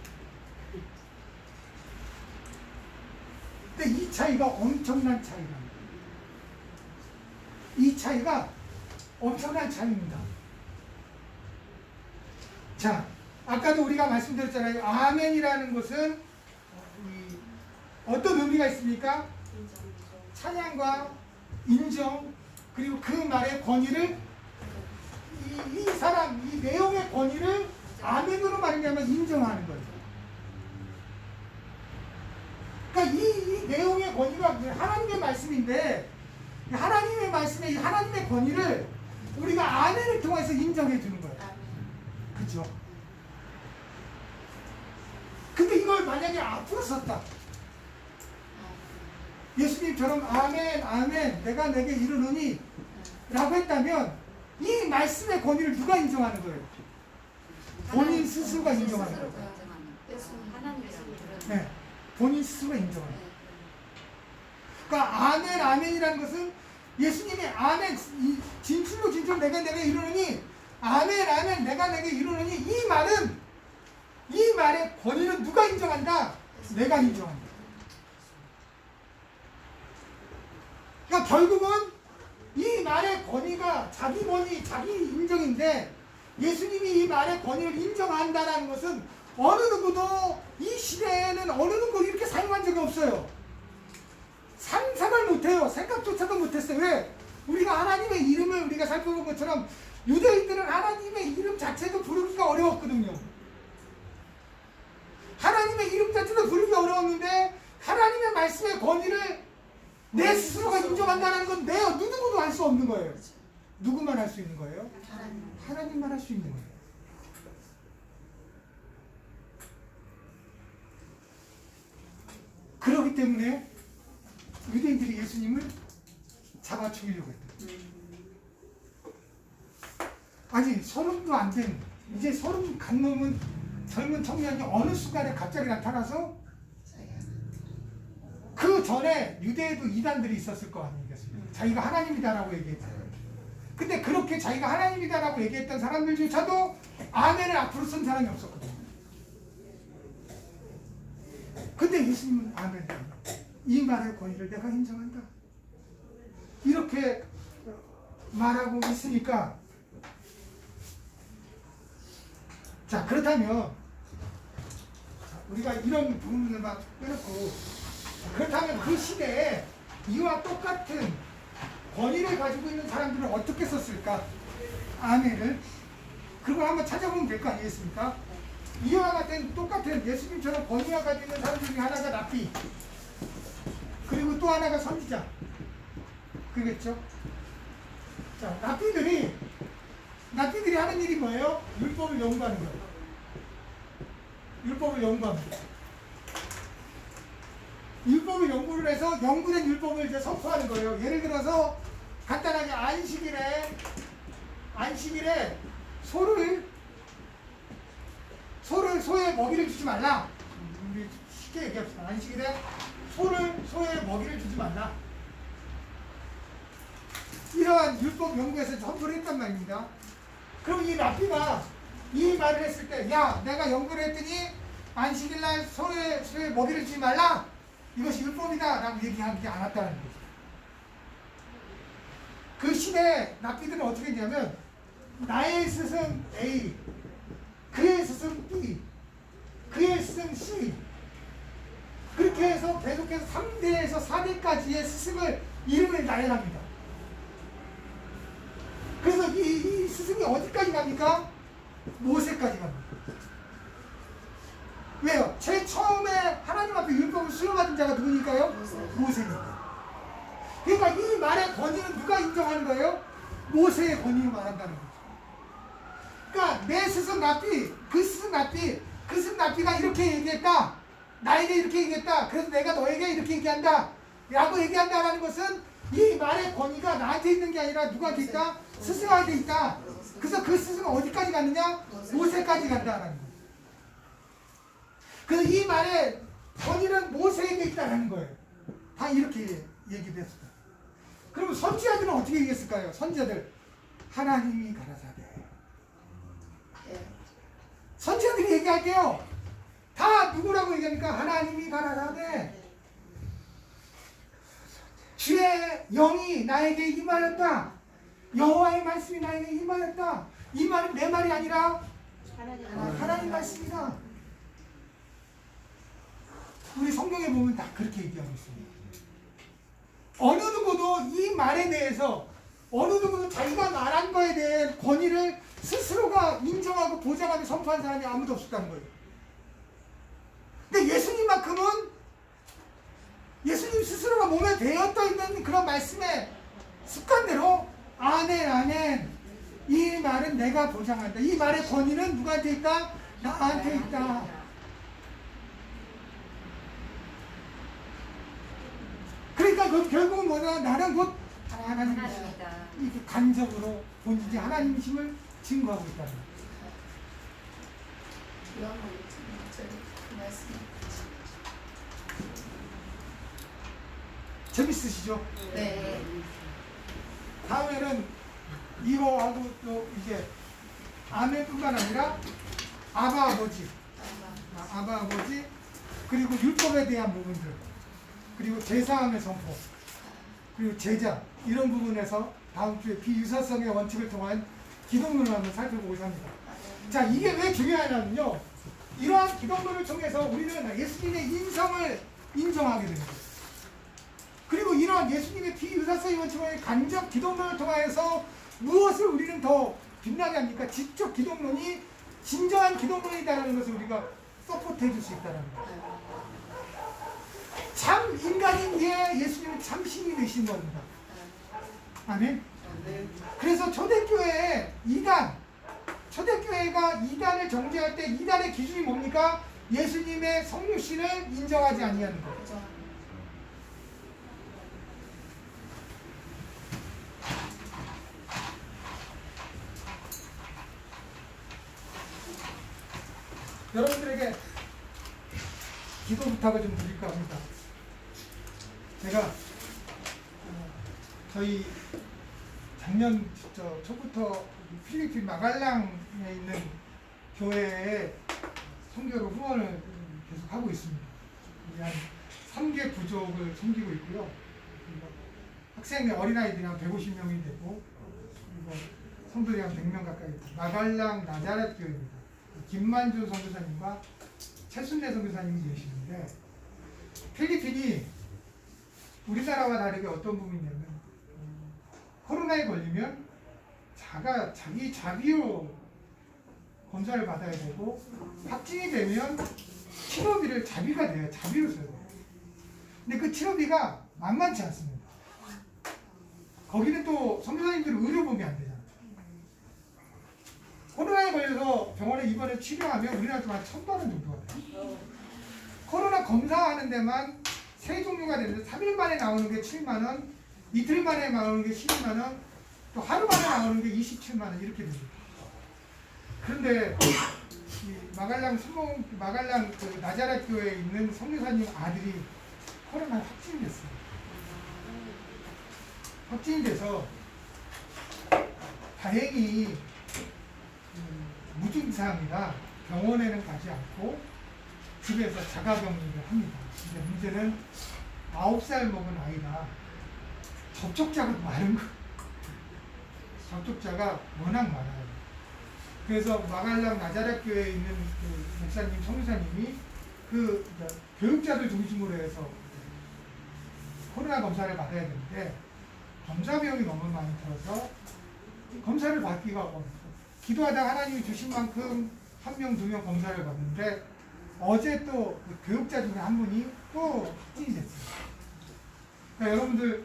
근데 이 차이가 엄청난 차이랍니다. 이 차이가 엄청난 차이입니다. 자, 아까도 우리가 말씀드렸잖아요. 아멘이라는 것은 어떤 의미가 있습니까? 찬양과 인정 그리고 그 말의 권위를 이 사람, 이 내용의 권위를 아멘으로 말하면 인정하는 거죠. 그러니까 이 내용의 권위가 하나님의 말씀인데 하나님의 말씀에 이 하나님의 권위를 우리가 아멘을 통해서 인정해 주는 거예요. 그렇죠? 근데 이걸 만약에 앞으로 썼다. 예수님처럼 아멘 아멘 내가 내게 이르노니 라고 했다면 이 말씀의 권위를 누가 인정하는 거예요? 본인 스스로가 인정하는 거예요. 네, 본인 스스로가 인정하는 거예요. 그러니까 아멘 아멘이라는 것은 예수님이 아멘 진실로 진실로 내가 내게 이르노니 아멘 아멘 내가 내게 이르노니 이 말의 권위는 누가 인정한다? 내가 인정한다. 그러니까 결국은 이 말의 권위가 자기 권위, 자기 인정인데 예수님이 이 말의 권위를 인정한다는 것은 어느 누구도 이 시대에는 어느 누구도 이렇게 사용한 적이 없어요. 상상을 못해요. 생각조차도 못했어요. 왜? 우리가 하나님의 이름을 우리가 살펴본 것처럼 유대인들은 하나님의 이름 자체도 부르기가 어려웠거든요. 하나님의 이름 자체도 부르기 어려웠는데 하나님의 말씀의 권위를 내 스스로가 인정한다는 건 누구도 할 수 없는 거예요. 누구만 할 수 있는 거예요? 하나님만 할 수 있는 거예요. 그렇기 때문에 유대인들이 예수님을 잡아 죽이려고 했다. 아니 30도 안 된 이제 30 간 넘은 젊은 청년이 어느 순간에 갑자기 나타나서 그 전에 유대에도 이단들이 있었을 거 아니겠습니까? 자기가 하나님이다라고 얘기했잖아요. 근데 그렇게 자기가 하나님이다라고 얘기했던 사람들조차도 아멘을 앞으로 쓴 사람이 없었거든요. 근데 예수님은 아멘, 이 말의 권위를 내가 인정한다. 이렇게 말하고 있으니까 자 그렇다면 우리가 이런 부분을 막 빼놓고 그렇다면 그 시대에 이와 똑같은 권위를 가지고 있는 사람들은 어떻게 썼을까? 아멘을 그걸 한번 찾아보면 될 거 아니겠습니까? 이와 같은 똑같은 예수님처럼 권위가 가지고 있는 사람 중에 하나가 랍비 그리고 또 하나가 선지자 그겠죠? 자 랍비들이 하는 일이 뭐예요? 율법을 연구하는 거예요. 율법을 연구합니다. 율법을 연구를 해서 연구된 율법을 이제 선포하는 거예요. 예를 들어서 간단하게 안식일에 소에 먹이를 주지 말라. 우리 쉽게 얘기합시다. 안식일에 소에 먹이를 주지 말라. 이러한 율법 연구에서 선포를 했단 말입니다. 그럼 이 랍비가 이 말을 했을 때, 야, 내가 연구를 했더니 안식일날 소에 먹이를 주지 말라. 이것이 율법이다 라고 얘기하지 않았다는 거죠. 그 시대에 랍비들은 어떻게 했냐면 나의 스승 A, 그의 스승 B, 그의 스승 C 그렇게 해서 계속해서 3대에서 4대까지의 스승을 이름을 나열합니다. 그래서 이 스승이 어디까지 갑니까? 모세까지 갑니다. 왜요? 제일 처음에 하나님 앞에 율법을 수여받은 자가 누구니까요? 모세니까. 그러니까 이 말의 권위는 누가 인정하는 거예요? 모세의 권위로 말한다는 거죠. 그러니까 내 스승 랍비, 그 스승 랍비가 이렇게 얘기했다. 나에게 이렇게 얘기했다. 그래서 내가 너에게 이렇게 얘기한다. 라고 얘기한다라는 것은 이 말의 권위가 나한테 있는 게 아니라 누구한테 있다? 스승한테 있다. 그래서 그 스승은 어디까지 갔느냐? 모세까지 간다라는 거예요. 그래서 이 말의 권위는 모세에게 있다는 거예요. 다 이렇게 얘기를 했어요. 그러면 선지자들은 어떻게 얘기했을까요? 선지자들 하나님이 가라사대. 선지자들이 얘기할게요. 다 누구라고 얘기하니까 하나님이 가라사대. 주의 영이 나에게 임하였다. 여호와의 말씀이 나에게 임하였다. 이 말은 내 말이 아니라 하나님 말씀이다. 우리 성경에 보면 다 그렇게 얘기하고 있습니다. 어느 누구도 이 말에 대해서 어느 누구도 자기가 말한 거에 대한 권위를 스스로가 인정하고 보장하며 선포한 사람이 아무도 없었다는 거예요. 근데 예수님만큼은 예수님 스스로가 몸에 배어떠 있는 그런 말씀의 습관대로 아멘 이 말은 내가 보장한다. 이 말의 권위는 누구한테 있다? 나한테 있다. 그러니까 그 결국은 뭐냐? 나는 곧 하나님이다. 이렇게 간접으로 본인이 하나님이심을 증거하고 있다는 거예요. 요한복음 6장 6절 그 말씀. 재밌으시죠? 네. 다음에는 이거하고 또 이제 아멘뿐만 아니라 아바 아버지, 아바 아버지 그리고 율법에 대한 부분들 그리고 제사함의 선포 그리고 제자 이런 부분에서 다음 주에 비유사성의 원칙을 통한 기독론을 한번 살펴보고자 합니다. 자, 이게 왜 중요하냐면요. 이러한 기독론을 통해서 우리는 예수님의 인성을 인정하게 됩니다. 그리고 이러한 예수님의 비유사성의 원칙의 간접 기독론을 통해서 무엇을 우리는 더 빛나게 합니까? 직접 기독론이 진정한 기독론이다라는 것을 우리가 서포트해 줄 수 있다는 거예요. 참 인간인 게 예수님은 참 신이 되신 겁니다. 아멘. 그래서 초대교회에 초대교회가 이단을 정죄할 때 이단의 기준이 뭡니까? 예수님의 성육신을 인정하지 아니하는 것. 그죠? 여러분들에게 기도 부탁을 좀 드릴까 합니다. 제가 저희 작년 초부터 필리핀 마갈랑에 있는 교회에 선교로 후원을 계속 하고 있습니다. 한 3개 부족을 섬기고 있고요. 그리고 학생 어린아이들이 한 150명이 되고 그리고 성도들이 한 100명 가까이 됩니다. 마갈랑 나자렛 교회입니다. 김만준 선교사님과 최순대 선교사님이 계시는데 필리핀이 우리나라와 다르게 어떤 부분이냐면 코로나에 걸리면 자기 자비로 검사를 받아야 되고 확진이 되면 치료비를 자비가 돼요. 자비로 써야 돼요. 근데 그 치료비가 만만치 않습니다. 거기는 또 선교사님들은 의료보험이 안 되잖아요. 코로나에 걸려서 병원에 입원해 치료하면 우리나라 좀 한 1,000만 원 정도가 돼요. 코로나 검사하는 데만 세 종류가 되는데 3일 만에 나오는 게 7만 원, 이틀 만에 나오는 게 12만 원, 또 하루 만에 나오는 게 27만 원 이렇게 됩니다. 그런데 이 마갈랑 그 나자렛 교회에 있는 선교사님 아들이 코로나 확진이 됐어요. 확진이 돼서 다행히 무증상이라 병원에는 가지 않고 집에서 자가격리를 합니다. 근데 문제는 9살 먹은 아이가 접촉자가 많은 거. 접촉자가 워낙 많아요. 그래서 마갈랑 나자렛 교회에 있는 그 목사님, 성교사님이 그 교육자들 중심으로 해서 코로나 검사를 받아야 되는데 검사 비용이 너무 많이 들어서 검사를 받기가 어렵고 기도하다 하나님이 주신 만큼 1명, 2명 검사를 받는데 어제 또 그 교육자 중에 한 분이 또 확진이 됐어요. 그러니까 여러분들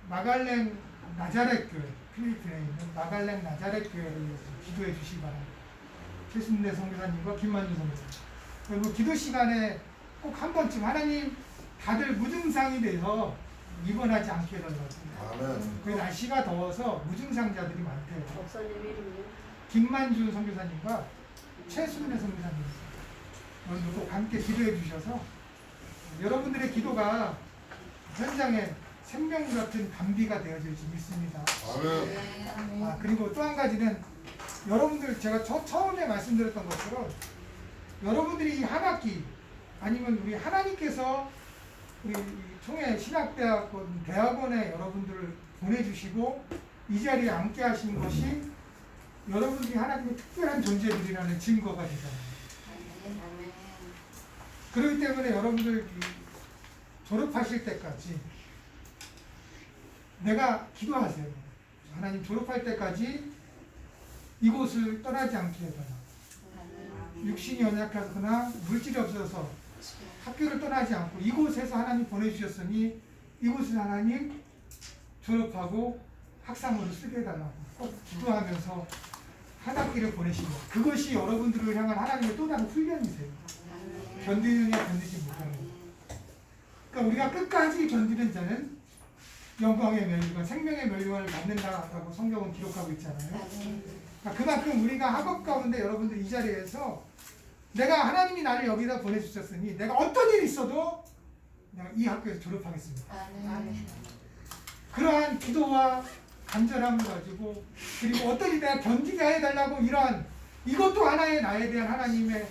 마갈랭 나자렛 교회, 필리핀에 있는 마갈랭 나자렛 교회에 위해서 기도해 주시기 바랍니다. 최순대 선교사님과 김만주 선교사님. 그리고 기도 시간에 꼭 한 번쯤 하나님 다들 무증상이 돼서 입원하지 않게 해달라고. 아멘. 그 날씨가 더워서 무증상자들이 많대요. 목사님 이름이요? 김만주 선교사님과 최순대 선교사님 오늘 꼭 함께 기도해 주셔서 여러분들의 기도가 현장에 생명 같은 담비가 되어질지 믿습니다. 아멘. 그리고 또 한 가지는 여러분들 제가 처음에 말씀드렸던 것처럼 여러분들이 이 한 학기 아니면 우리 하나님께서 우리 총회 신학대학원 대학원에 여러분들을 보내주시고 이 자리에 앉게 하신 것이 여러분들이 하나님의 특별한 존재들이라는 증거가 되잖아요. 아멘. 그렇기 때문에 여러분들 졸업하실 때까지 내가 기도하세요. 하나님 졸업할 때까지 이곳을 떠나지 않게 해달라. 육신이 연약하거나 물질이 없어서 학교를 떠나지 않고 이곳에서 하나님 보내주셨으니 이곳에서 하나님 졸업하고 학사모를 쓰게 해달라고 꼭 기도하면서 한 학기를 보내시고, 그것이 여러분들을 향한 하나님의 또 다른 훈련이세요. 견디느냐 견디지 못하느냐. 그러니까 우리가 끝까지 견디는 자는 영광의 멸류관, 생명의 멸류관을 받는다라고 성경은 기록하고 있잖아요. 그러니까 그만큼 우리가 학업 가운데 여러분들 이 자리에서 내가 하나님이 나를 여기다 보내주셨으니 내가 어떤 일이 있어도 내가 이 학교에서 졸업하겠습니다. 그러한 기도와 간절함을 가지고, 그리고 어떤 일이 내가 견디게 해달라고, 이러한 이것도 하나의 나에 대한 하나님의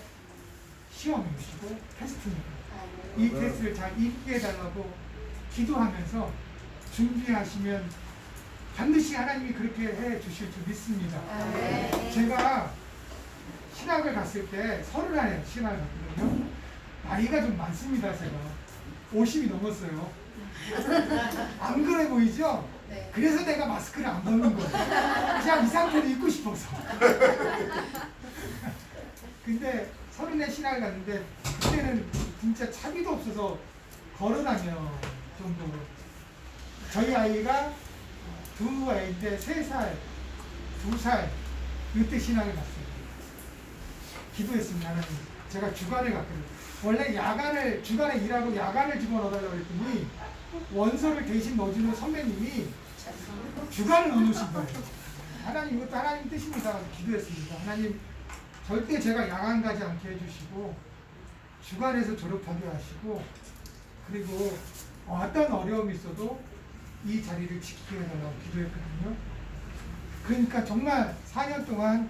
시험이시고 테스트입니다. 이 테스트를 잘 이기게 해달라고 기도하면서 준비하시면 반드시 하나님이 그렇게 해 주실 줄 믿습니다. 제가 신학을 갔을 때 30에 신학을 갔거든요. 나이가 좀 많습니다. 제가 50이 넘었어요. 안 그래 보이죠? 네. 그래서 내가 마스크를 안 벗는 거예요. 그냥 이 상태로 입고 싶어서. 근데 30에 신학을 갔는데 그때는 진짜 차비도 없어서 걸어다녀 정도로. 저희 아이가 두 아이인데 3살, 2살 이때 신학을 갔어요. 기도했습니다. 하나님, 제가 주간에 갔거든요. 원래 주간에 일하고 야간을 집어넣어달라고 했더니 원서를 대신 넣어주는 선배님이 주간을 넣어놓으신 거예요. 하나님, 이것도 하나님 뜻입니다. 기도했습니다. 하나님, 절대 제가 야간 가지 않게 해주시고 주간에서 졸업하게 하시고, 그리고 어떤 어려움이 있어도 이 자리를 지키게 해달라고 기도했거든요. 그러니까 정말 4년 동안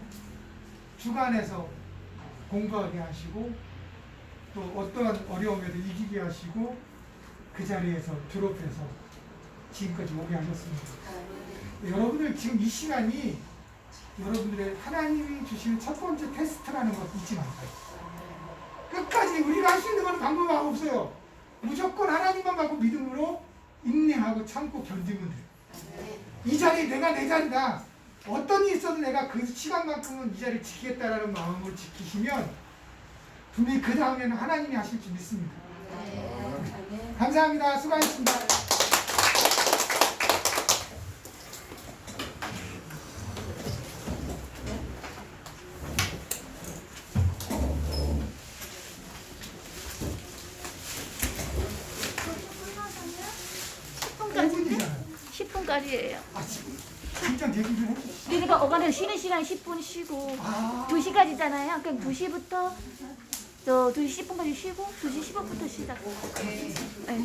주간에서 공부하게 하시고 또 어떠한 어려움에도 이기게 하시고 그 자리에서 졸업해서 지금까지 오게 하셨습니다. 여러분들 지금 이 시간이 여러분들의 하나님이 주시는 첫 번째 테스트라는 것 잊지 마세요. 끝까지 우리가 할 수 있는 건 방법이 없어요. 무조건 하나님만 받고 믿음으로 인내하고 참고 견디면 돼요. 이 자리 내가 내 자리다. 어떤 일이 있어도 내가 그 시간만큼은 이 자리를 지키겠다라는 마음으로 지키시면 분명히 그 다음에는 하나님이 하실 줄 믿습니다. 감사합니다. 수고하셨습니다. 끝까지인데? 10분까지예요. 아, 지금 진짜 얘기 좀 해주시죠. 그러니까 어간에 쉬는 시간 10분 쉬고 아. 2시까지잖아요. 그럼 2시부터 저 2시 10분까지 쉬고 2시 15분부터 시작. 네.